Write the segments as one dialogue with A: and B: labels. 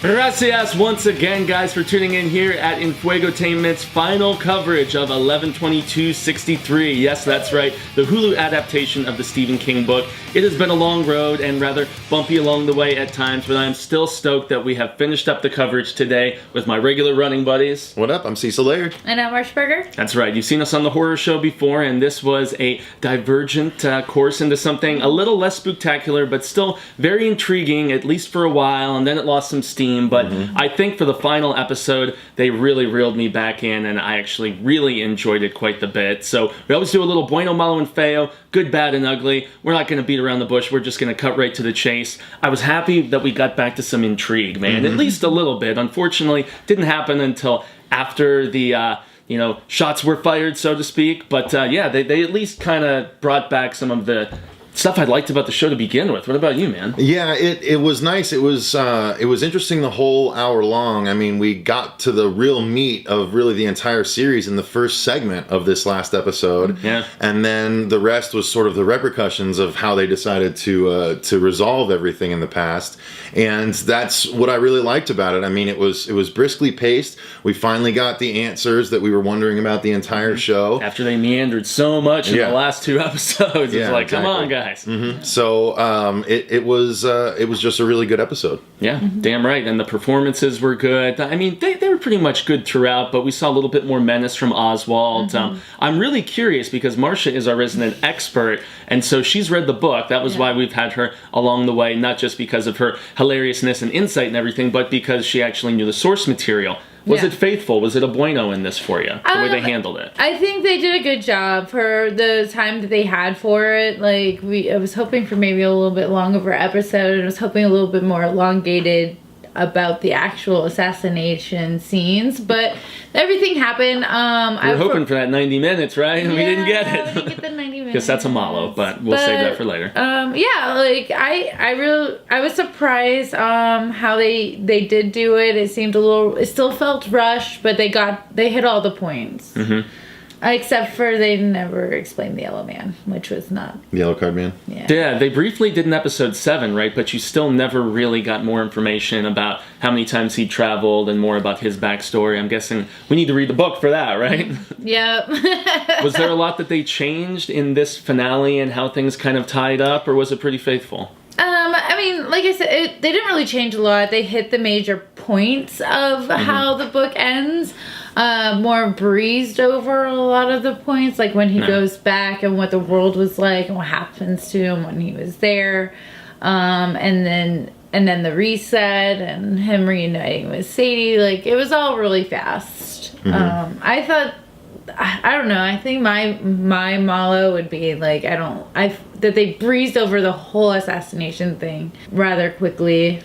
A: Gracias once again, guys, for tuning in here at Enfuegotainment's final coverage of 11/22/63. Yes, that's right, the Hulu adaptation of the Stephen King book. It has been a long road and rather bumpy along the way at times, but I'm still stoked that we have finished up the coverage today with my regular running buddies.
B: What up? I'm Cecil Laird.
C: And I'm Marshberger.
A: That's right, you've seen us on the horror show before, and this was a divergent course into something a little less spectacular, but still very intriguing, at least for a while, and then it lost some steam. But I think for the final episode, they really reeled me back in, and I actually really enjoyed it quite the bit. So we always do a little bueno, malo, and feo, good, bad, and ugly. We're not going to beat around the bush. We're just going to cut right to the chase. I was happy that we got back to some intrigue, man, at least a little bit. Unfortunately, didn't happen until after the shots were fired, so to speak. But yeah, they at least kind of brought back some of the stuff I liked about the show to begin with. What about you, man?
B: Yeah, it was nice. It was interesting the whole hour long. I mean, we got to the real meat of really the entire series in the first segment of this last episode.
A: Yeah.
B: And then the rest was sort of the repercussions of how they decided to resolve everything in the past. And that's what I really liked about it. I mean, it was briskly paced. We finally got the answers that we were wondering about the entire show.
A: After they meandered so much in the last two episodes, it's like, come on, guys.
B: So it was just a really good episode.
A: Yeah, damn right. And the performances were good. I mean, they were pretty much good throughout, but we saw a little bit more menace from Oswald. I'm really curious because Marcia is our resident expert, and so she's read the book. That was why we've had her along the way, not just because of her hilariousness and insight and everything, but because she actually knew the source material. Was it faithful? Was it a bueno in this for you, the way they handled it?
C: I think they did a good job for the time that they had for it. Like, I was hoping for maybe a little bit longer of an episode, and I was hoping a little bit more elongated about the actual assassination scenes, but everything happened.
A: We were hoping for that 90 minutes, right? And we didn't get it.
C: We didn't get the 90 minutes.
A: Guess that's a malo, but we'll save that for later.
C: Yeah, like I was surprised how they did do it. It seemed it still felt rushed, but they hit all the points. Except for they never explained the Yellow Man, which was not...
B: The Yellow Card Man?
A: Yeah, they briefly did in episode 7, right? But you still never really got more information about how many times he traveled and more about his backstory. I'm guessing we need to read the book for that, right?
C: Yep.
A: Was there a lot that they changed in this finale and how things kind of tied up, or was it pretty faithful?
C: I mean, like I said, they didn't really change a lot. They hit the major points of how the book ends. More breezed over a lot of the points, like when he goes back and what the world was like and what happens to him when he was there, and then the reset and him reuniting with Sadie. Like, it was all really fast. I thought, I don't know, I think my malo would be like, that they breezed over the whole assassination thing rather quickly.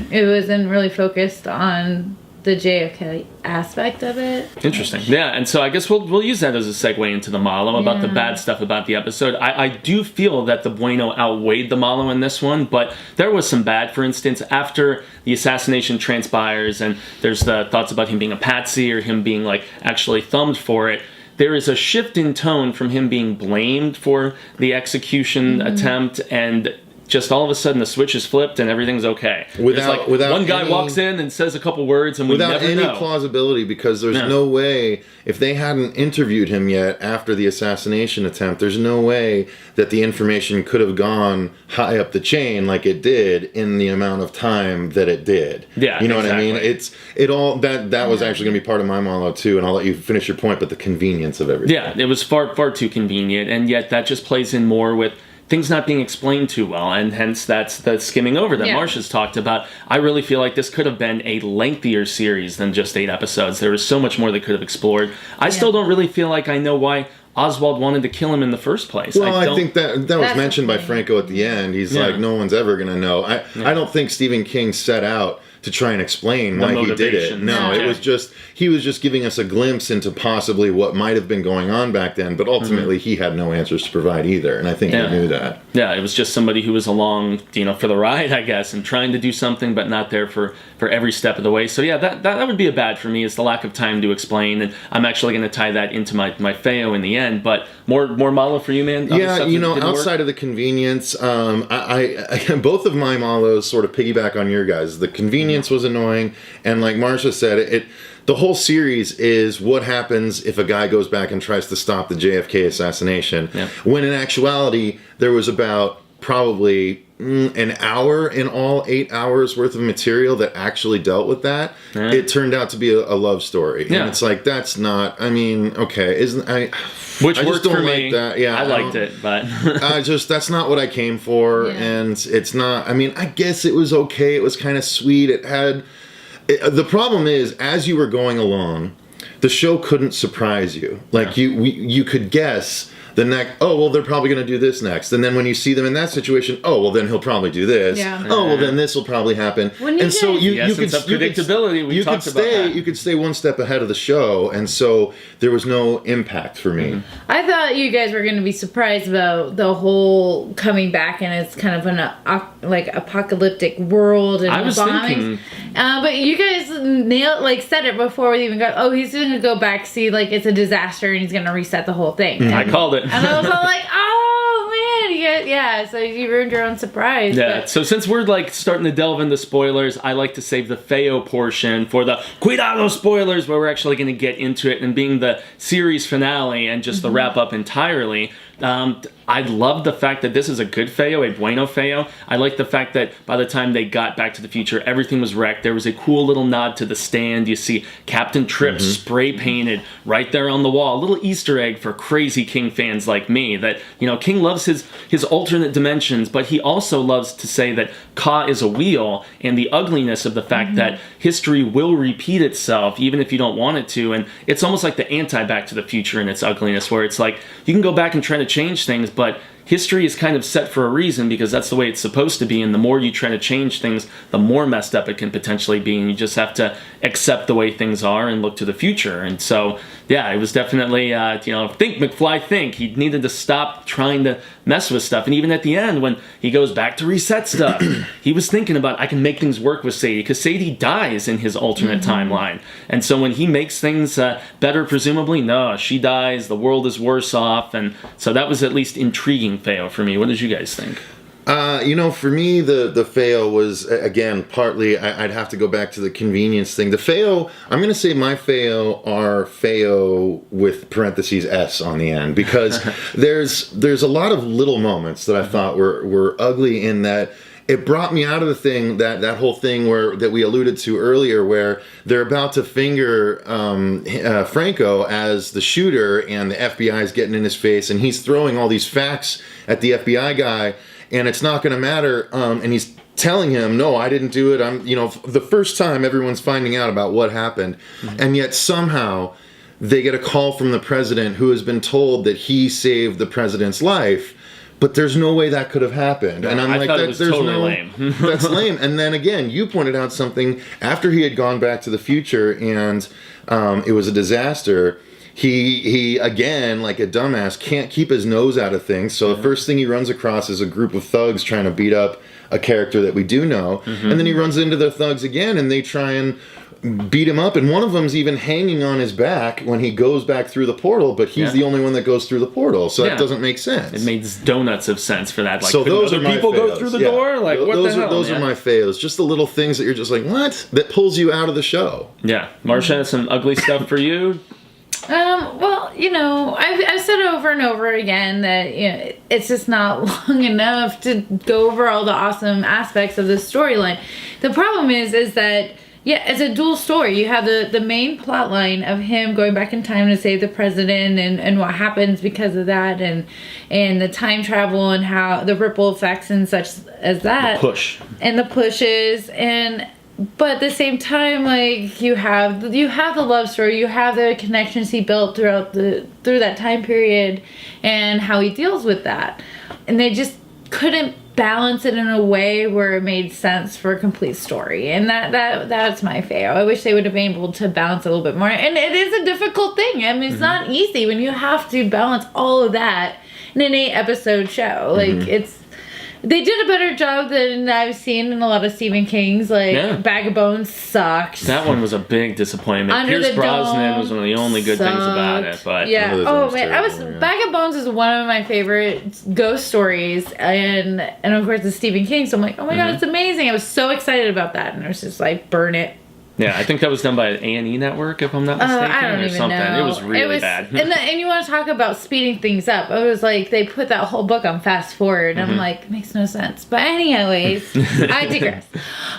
C: It wasn't really focused on the JFK aspect of it.
A: Interesting. Yeah, and so I guess we'll use that as a segue into the malo about the bad stuff about the episode. I do feel that the bueno outweighed the malo in this one, but there was some bad. For instance, after the assassination transpires and there's the thoughts about him being a patsy or him being like actually thumbed for it, there is a shift in tone from him being blamed for the execution attempt, and just all of a sudden the switch is flipped and everything's okay. Without one guy walks in and says a couple words and we never know.
B: Without any plausibility, because there's no way, if they hadn't interviewed him yet after the assassination attempt, there's no way that the information could have gone high up the chain like it did in the amount of time that it did.
A: Yeah,
B: you know what I mean? That was actually going to be part of my malo too, and I'll let you finish your point, but the convenience of everything.
A: Yeah, it was far too convenient, and yet that just plays in more with things not being explained too well, and hence that's the skimming over that Marsha's talked about. I really feel like this could have been a lengthier series than just 8 episodes. There was so much more they could have explored. I still don't really feel like I know why Oswald wanted to kill him in the first place.
B: Well, I think that was mentioned by Franco at the end. He's like, no one's ever going to know. I don't think Stephen King set out to try and explain why he did it. No, it was just, he was just giving us a glimpse into possibly what might have been going on back then, but ultimately he had no answers to provide either, and I think he knew that.
A: Yeah, it was just somebody who was along, for the ride, I guess, and trying to do something, but not there for every step of the way. So yeah, that would be a bad for me, is the lack of time to explain, and I'm actually going to tie that into my feo in the end, but more malo for you, man?
B: Yeah, outside of the convenience, I both of my malos sort of piggyback on your guys. The convenience convenience was annoying, and like Marsha said, the whole series is what happens if a guy goes back and tries to stop the JFK assassination. Yeah. When in actuality, there was about probably an hour in all, 8 hours worth of material that actually dealt with that. Yeah. It turned out to be a love story. Yeah. And it's like, that's not, I mean, okay,
A: which I worked for me.
B: That. Yeah,
A: I liked it, but
B: that's not what I came for, and it's not. I mean, I guess it was okay. It was kind of sweet. The problem is, as you were going along, the show couldn't surprise you. Like you could guess the next. Oh well, they're probably going to do this next, and then when you see them in that situation, oh well, then he'll probably do this. Yeah. Oh well, then this will probably happen.
A: And so you could predictability. We talked about that.
B: You could stay one step ahead of the show, and so there was no impact for me.
C: Mm-hmm. I thought you guys were going to be surprised about the whole coming back, and it's kind of an apocalyptic world and
A: I was
C: bombings. But you guys said it before we even got. Oh, he's going to go back, see it's a disaster, and he's going to reset the whole thing.
A: I called it.
C: And I was all like, oh man, yeah. So you ruined your own surprise.
A: Yeah. But. So since we're starting to delve into spoilers, I like to save the Feo portion for the cuidado spoilers, where we're actually going to get into it, and being the series finale and just the wrap up entirely. I love the fact that this is a good Feo, a bueno Feo. I like the fact that by the time they got Back to the Future, everything was wrecked. There was a cool little nod to the stand. You see Captain Trip spray painted right there on the wall. A little Easter egg for crazy King fans like me, that, King loves his alternate dimensions, but he also loves to say that Ka is a wheel, and the ugliness of the fact that history will repeat itself, even if you don't want it to. And it's almost like the anti-Back to the Future in its ugliness, where it's like, you can go back and try to change things, but history is kind of set for a reason, because that's the way it's supposed to be, and the more you try to change things, the more messed up it can potentially be, and you just have to accept the way things are and look to the future. And so, yeah, it was definitely, think, McFly, think. He needed to stop trying to mess with stuff. And even at the end, when he goes back to reset stuff, he was thinking about, I can make things work with Sadie, because Sadie dies in his alternate timeline. And so when he makes things better, presumably, no, she dies, the world is worse off. And so that was at least intriguing Feo for me. What did you guys think?
B: For me, the Feo was, again, partly, I'd have to go back to the convenience thing. The Feo, I'm going to say my Feo are Feo with parentheses S on the end, because there's a lot of little moments that I thought were ugly, in that it brought me out of the thing, that whole thing that we alluded to earlier, where they're about to finger Franco as the shooter, and the FBI is getting in his face, and he's throwing all these facts at the FBI guy, and it's not going to matter. And he's telling him, no, I didn't do it. The first time everyone's finding out about what happened, and yet somehow they get a call from the president, who has been told that he saved the president's life. But there's no way that could have happened. And I'm
A: there's totally lame.
B: That's lame. And then again, you pointed out something after he had gone back to the future, and it was a disaster. He again, like a dumbass, can't keep his nose out of things. So the first thing he runs across is a group of thugs trying to beat up a character that we do know. And then he runs into the thugs again, and they try and beat him up, and one of them's even hanging on his back when he goes back through the portal, but he's the only one that goes through the portal, so that doesn't make sense.
A: It makes donuts of sense for that. Like,
B: so those are my
A: people
B: fails.
A: Go through the door? Like, what the hell?
B: Those are my fails. Just the little things that you're just like, what? That pulls you out of the show.
A: Yeah. Marsha, some ugly stuff for you?
C: Well, I've said over and over again that it's just not long enough to go over all the awesome aspects of the storyline. The problem is that it's a dual story. You have the main plot line of him going back in time to save the president, and what happens because of that, and the time travel, and how the ripple effects and such as that.
A: The push.
C: And the pushes, but at the same time, like, you have the love story, you have the connections he built through that time period, and how he deals with that. And they just couldn't balance it in a way where it made sense for a complete story, and that's my fail. I wish they would have been able to balance a little bit more, and it is a difficult thing. I mean, it's not easy when you have to balance all of that in an 8-episode show. Like, They did a better job than I've seen in a lot of Stephen King's. Like, Bag of Bones sucked.
A: That one was a big disappointment.
C: Under
A: Pierce
C: the
A: Brosnan
C: Dome
A: was one of the only good things about it. But
C: yeah. Oh man, Bag of Bones is one of my favorite ghost stories, and of course it's Stephen King. So I'm like, oh my god, it's amazing! I was so excited about that, and I was just like, burn it.
A: Yeah, I think that was done by A&E Network, if I'm not mistaken,
C: I don't
A: or
C: even
A: something.
C: know.
A: It was really bad.
C: and you want to talk about speeding things up? It was like they put that whole book on fast forward. I'm like, it makes no sense. But anyways, I digress.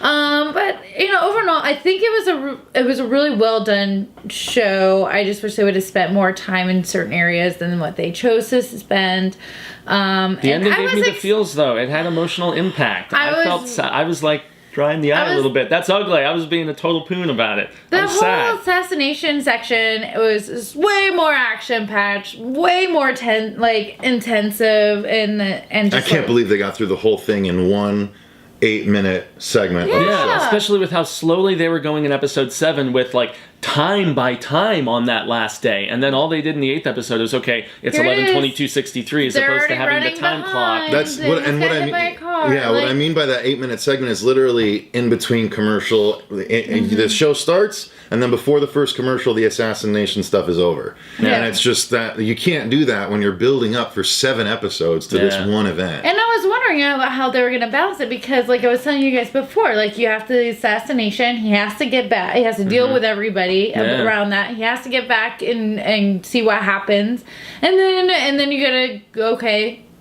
C: But overall, I think it was a really well done show. I just wish they would have spent more time in certain areas than what they chose to spend.
A: The ending gave me the feels, though. It had emotional impact. I was like, drying the eye a little bit. That's ugly. I was being a total poon about it.
C: The whole assassination section, it was way more action packed, way more intensive, and just
B: I can't believe they got through the whole thing in one 8-minute segment.
A: Yeah, especially with how slowly they were going in episode 7 with like time by time on that last day, and then all they did in the 8th episode was it's 11:22:63 as opposed to having the time clock.
B: That's what I mean. What I mean by that 8-minute segment is literally in between commercial. The show starts, and then before the first commercial, the assassination stuff is over. Yeah. And it's just that you can't do that when you're building up for 7 episodes to this one event.
C: And I was wondering about how they were going to balance it, because like I was telling you guys before, like you have the assassination, he has to get back, he has to deal with everybody around that, he has to get back and see what happens, and then you gotta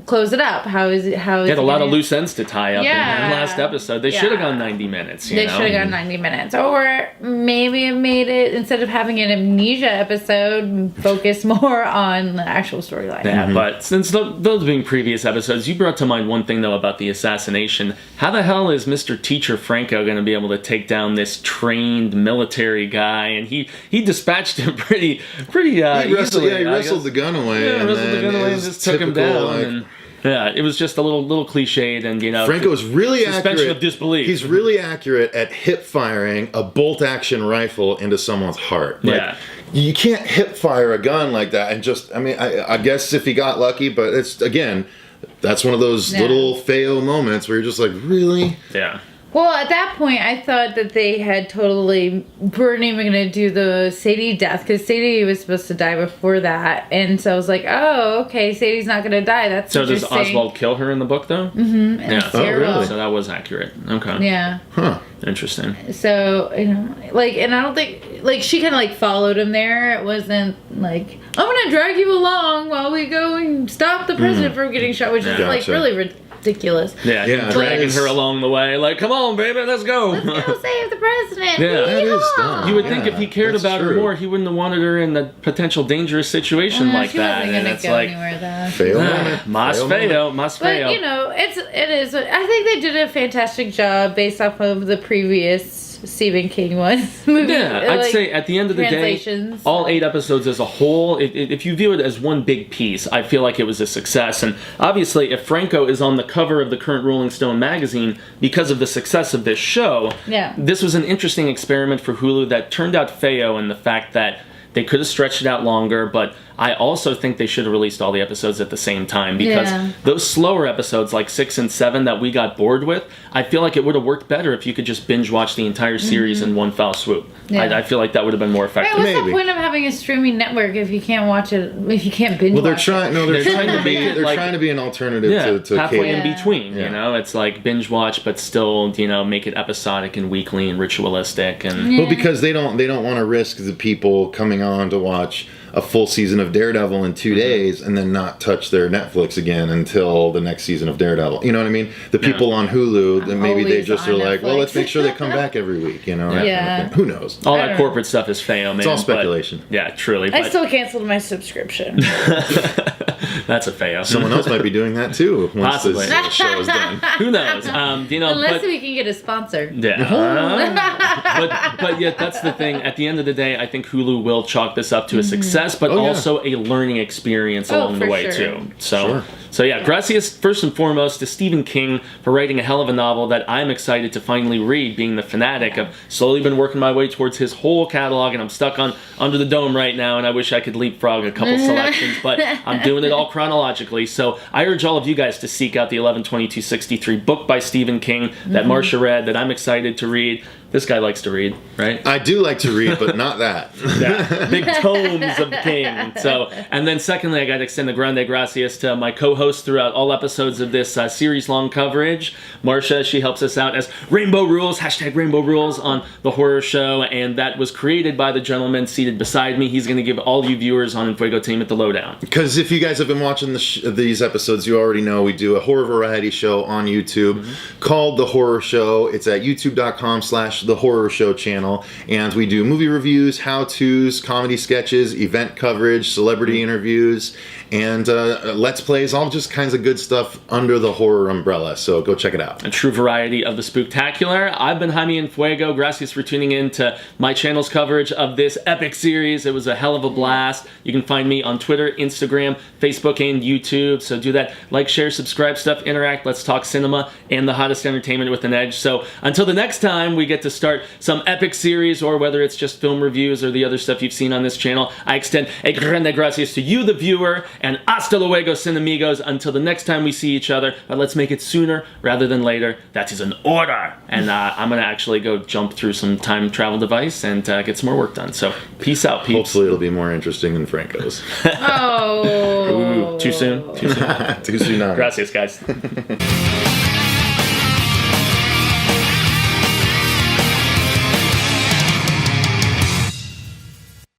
C: close it up. How is it? How is
A: had a lot of loose ends to tie up in that last episode. They should have gone 90 minutes.
C: They should have gone 90 minutes, or maybe have made it, instead of having an amnesia episode, focus more on the actual storyline.
A: Yeah, but since those being previous episodes, you brought to mind one thing though about the assassination. How the hell is Mr. Teacher Franco going to be able to take down this trained military guy? And he dispatched him pretty easily.
B: He wrestled the gun away.
A: Yeah, wrestled the gun away and just took him down. Yeah, it was just a little cliched, and
B: Franco's really
A: suspension
B: accurate.
A: of disbelief.
B: He's really accurate at hip firing a bolt action rifle into someone's heart. You can't hip fire a gun like that and just. I mean, I guess if he got lucky, but it's that's one of those little Feo moments where you're just like, really?
A: Yeah.
C: Well, at that point, I thought that they had weren't even going to do the Sadie death, because Sadie was supposed to die before that. And so I was like, oh, okay, Sadie's not going to die. That's
A: so does Oswald kill her in the book, though?
C: Mm-hmm.
A: Yeah.
B: Oh, really?
A: So that was accurate. Okay.
C: Yeah.
B: Huh.
A: Interesting.
C: So, and I don't think, she kind of, followed him there. It wasn't like, I'm going to drag you along while we go and stop the president from getting shot, which is, really ridiculous.
A: Yeah, dragging her along the way, like, come on, baby, let's go.
C: Let's go save the president.
A: Yeah,
B: that is dumb.
A: You would think if he cared about her more, he wouldn't have wanted her in a potential dangerous situation like that.
C: And it's
A: like, mas feo.
C: But it is. I think they did a fantastic job based off of the previous Stephen King movie.
A: Yeah, I'd say at the end of the day, all 8 episodes as a whole, if you view it as one big piece, I feel like it was a success. And obviously, if Franco is on the cover of the current Rolling Stone magazine because of the success of this show, this was an interesting experiment for Hulu that turned out Feo in the fact that they could have stretched it out longer, but I also think they should have released all the episodes at the same time, because those slower episodes like 6 and 7 that we got bored with, I feel like it would have worked better if you could just binge watch the entire series in one foul swoop. I feel like that would have been more effective.
C: What's the point of having a streaming network if you can't watch it, if you can't binge watch it?
B: They're trying to be an alternative to
A: halfway
B: cable.
A: in between. It's like binge watch, but still make it episodic and weekly and ritualistic. And
B: well, because they don't want to risk the people coming on to watch a full season of Daredevil in 2 days and then not touch their Netflix again until the next season of Daredevil. You know what I mean? The people on Hulu, then maybe they just are like, well, let's make sure they come back every week. That kind of thing. Who knows?
A: All that corporate stuff is Feo, man.
B: It's all speculation.
A: Truly.
C: I still canceled my subscription.
A: That's a Feo.
B: Someone else might be doing that too once this show is done.
A: Who knows?
C: Unless we can get a sponsor.
A: Yeah. But yet, that's the thing. At the end of the day, I think Hulu will chalk this up to a success, but also a learning experience along the way too. So yeah, gracias first and foremost to Stephen King for writing a hell of a novel that I'm excited to finally read, being the fanatic. I've slowly been working my way towards his whole catalog, and I'm stuck on Under the Dome right now, and I wish I could leapfrog a couple selections, but I'm doing it it all chronologically. So I urge all of you guys to seek out the 11/22/63 book by Stephen King that Marcia read, that I'm excited to read. This guy likes to read, right?
B: I do like to read, but not that.
A: Yeah, big tomes of King. So, and then secondly, I got to extend the grande gracias to my co-host throughout all episodes of this series-long coverage. Marcia, she helps us out as Rainbow Rules, #Rainbow Rules on the horror show, and that was created by the gentleman seated beside me. He's going to give all you viewers on Enfuegotainment the lowdown.
B: Because if you guys have been watching these episodes, you already know we do a horror variety show on YouTube called The Horror Show. It's at youtube.com/The Horror Show channel, and we do movie reviews, how-tos, comedy sketches, event coverage, celebrity interviews, and let's plays, all just kinds of good stuff under the horror umbrella, so go check it out.
A: A true variety of the spooktacular. I've been Jaime En Fuego. Gracias for tuning in to my channel's coverage of this epic series. It was a hell of a blast. You can find me on Twitter, Instagram, Facebook, and YouTube, so do that. Like, share, subscribe, stuff, interact, let's talk cinema, and the hottest entertainment with an edge. So until the next time we get to start some epic series, or whether it's just film reviews or the other stuff you've seen on this channel, I extend a grande gracias to you, the viewer, and hasta luego, cinemigos, until the next time we see each other. But let's make it sooner rather than later. That is an order. And I'm going to actually go jump through some time travel device and get some more work done. So peace out, peeps.
B: Hopefully it'll be more interesting than Franco's.
C: Oh.
A: Ooh, too soon? Too soon?
B: Too soon.
A: Gracias, guys.